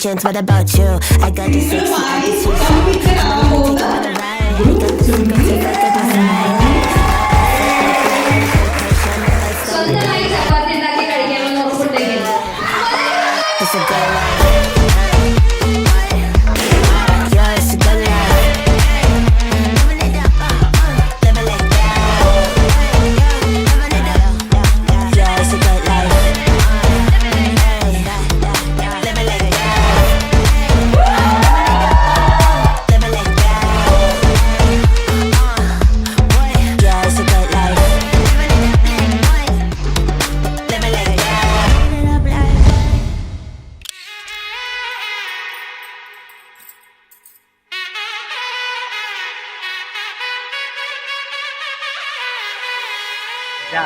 intentions. What about you? I got the sexy attitude. I'ma take you on a ride. I got the secrets if I could decide. സ്വന്തമായി ചപ്പാത്തി ഉണ്ടാക്കി കഴിക്കാമെന്ന് ഉറപ്പുണ്ടെങ്കിൽ It's a good life. Yeah, it's a good life. Live it like that. Yeah, it's a good life. Live it like that. Live it like that. Yeah, it's a good life. Live it like that.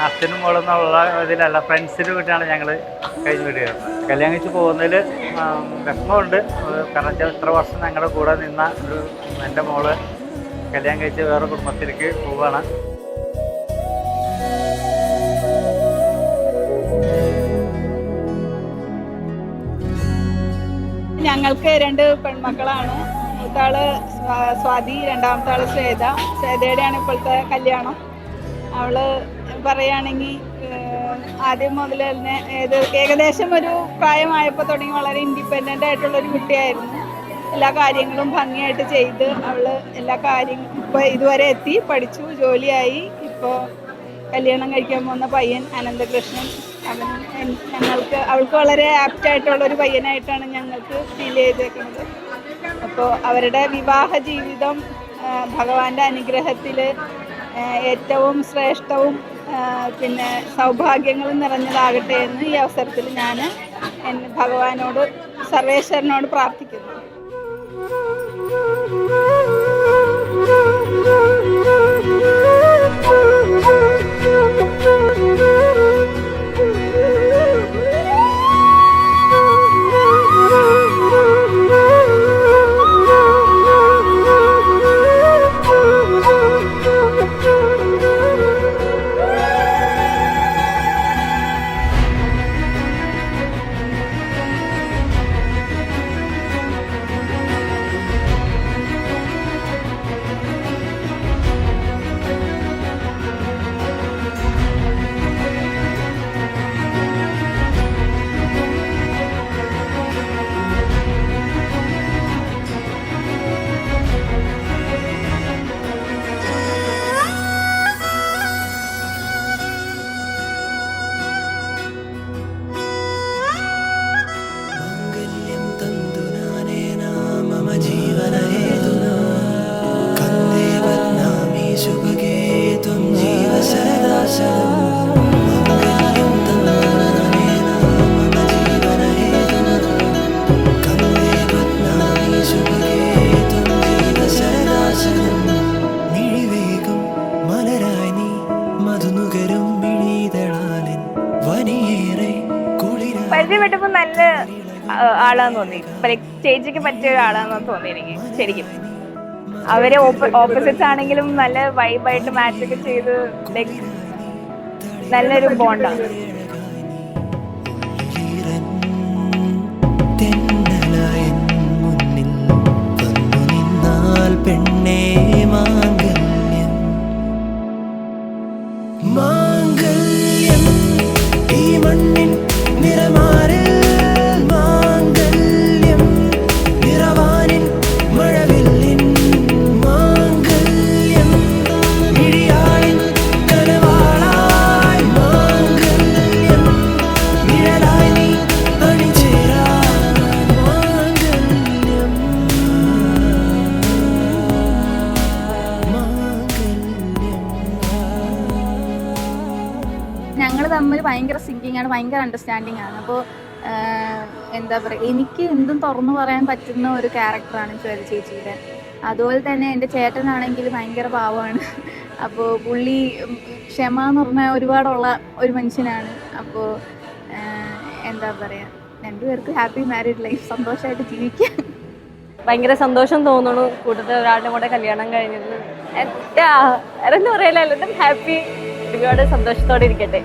അച്ഛനും മോളെന്നുള്ള ഇതിലല്ല, ഫ്രണ്ട്സിന് വേണ്ടിയാണ് ഞങ്ങൾ കഴിഞ്ഞ് വിടുക. കല്യാണം കഴിച്ച് പോകുന്നതിൽ വിഷമമുണ്ട്. കാരണം വെച്ചാൽ ഇത്ര വർഷം ഞങ്ങളുടെ കൂടെ നിന്ന എൻ്റെ മോള് കല്യാണം കഴിച്ച് വേറെ കുടുംബത്തിലേക്ക് പോവുകയാണ്. ഞങ്ങൾക്ക് 2 പെൺമക്കളാണ്. മൂത്താള് സ്വാതി, രണ്ടാമത്തെ ആള് ശ്വേതയുടെയാണ് ഇപ്പോഴത്തെ കല്യാണം. അവള് പറയുകയാണെങ്കിൽ ആദ്യം മുതൽ തന്നെ ഏകദേശം ഒരു പ്രായമായപ്പോൾ തുടങ്ങി വളരെ ഇൻഡിപെൻഡൻ്റ് ആയിട്ടുള്ളൊരു കുട്ടിയായിരുന്നു. എല്ലാ കാര്യങ്ങളും ഭംഗിയായിട്ട് ചെയ്ത് അവള് എല്ലാ കാര്യങ്ങളും ഇപ്പോൾ ഇതുവരെ എത്തി, പഠിച്ചു, ജോലിയായി. ഇപ്പോൾ കല്യാണം കഴിക്കാൻ പോകുന്ന പയ്യൻ അനന്തകൃഷ്ണൻ, അവൾക്ക് വളരെ ആപ്റ്റായിട്ടുള്ളൊരു പയ്യനായിട്ടാണ് ഞങ്ങൾക്ക് ഫീൽ ചെയ്തേക്കുന്നത്. അപ്പോൾ അവരുടെ വിവാഹ ജീവിതം ഭഗവാന്റെ അനുഗ്രഹത്തിൽ ഏറ്റവും ശ്രേഷ്ഠവും പിന്നെ സൗഭാഗ്യങ്ങളും നിറഞ്ഞതാകട്ടെ എന്ന് ഈ അവസരത്തിൽ ഞാൻ ഭഗവാനോട്, സർവേശ്വരനോട് പ്രാർത്ഥിക്കുന്നു. പരിചയപ്പെട്ടപ്പോൾ നല്ല ആളാന്ന് തോന്നി. ചേച്ചിക്ക് പറ്റിയ ഒരാളാന്ന് തോന്നി എനിക്ക് ശരിക്കും. അവര് ഓപ്പോസിറ്റ്സ് ആണെങ്കിലും നല്ല വൈബായിട്ട് മാച്ചൊക്കെ ചെയ്ത് നല്ലൊരു ബോണ്ടാണ്. പെണ്ണേ മാംഗല്യം മാംഗല്യം ഈ മണ്ണിൻ നിറമാറിൽ മാംഗല്യം നിറവാനിൻ മഴവില്ലിൻ മാംഗല്യം മിഴിയാളിൻ കനവാളായി മാംഗല്യം നിഴലായി നീ അണിചേരാൻ മാംഗല്യം. ഞങ്ങൾ തമ്മിൽ ഭയങ്കര സിങ്കിങ് ആണ്, ഭയങ്കര അണ്ടർസ്റ്റാൻഡിങ് ആണ്. അപ്പോൾ എന്താ പറയുക, എനിക്ക് എന്തും തുറന്നു പറയാൻ പറ്റുന്ന ഒരു ക്യാരക്ടറാണ് ശ്വേത ചേച്ചിയുടെ. അതുപോലെ തന്നെ എൻ്റെ ചേട്ടനാണെങ്കിൽ ഭയങ്കര പാവമാണ്. അപ്പോൾ പുള്ളി ക്ഷമ എന്ന് പറഞ്ഞാൽ ഒരുപാടുള്ള ഒരു മനുഷ്യനാണ്. അപ്പോൾ എന്താ പറയുക, രണ്ടുപേർക്ക് ഹാപ്പി മാരീഡ് ലൈഫ്, സന്തോഷമായിട്ട് ജീവിക്കുക. ഭയങ്കര സന്തോഷം തോന്നുന്നു കൂടുതൽ ഒരാളുടെ കൂടെ കല്യാണം കഴിഞ്ഞത്. എന്താ പറയല, എല്ലാവരും ഹാപ്പി, ഒരുപാട് സന്തോഷത്തോടെ ഇരിക്കട്ടെ.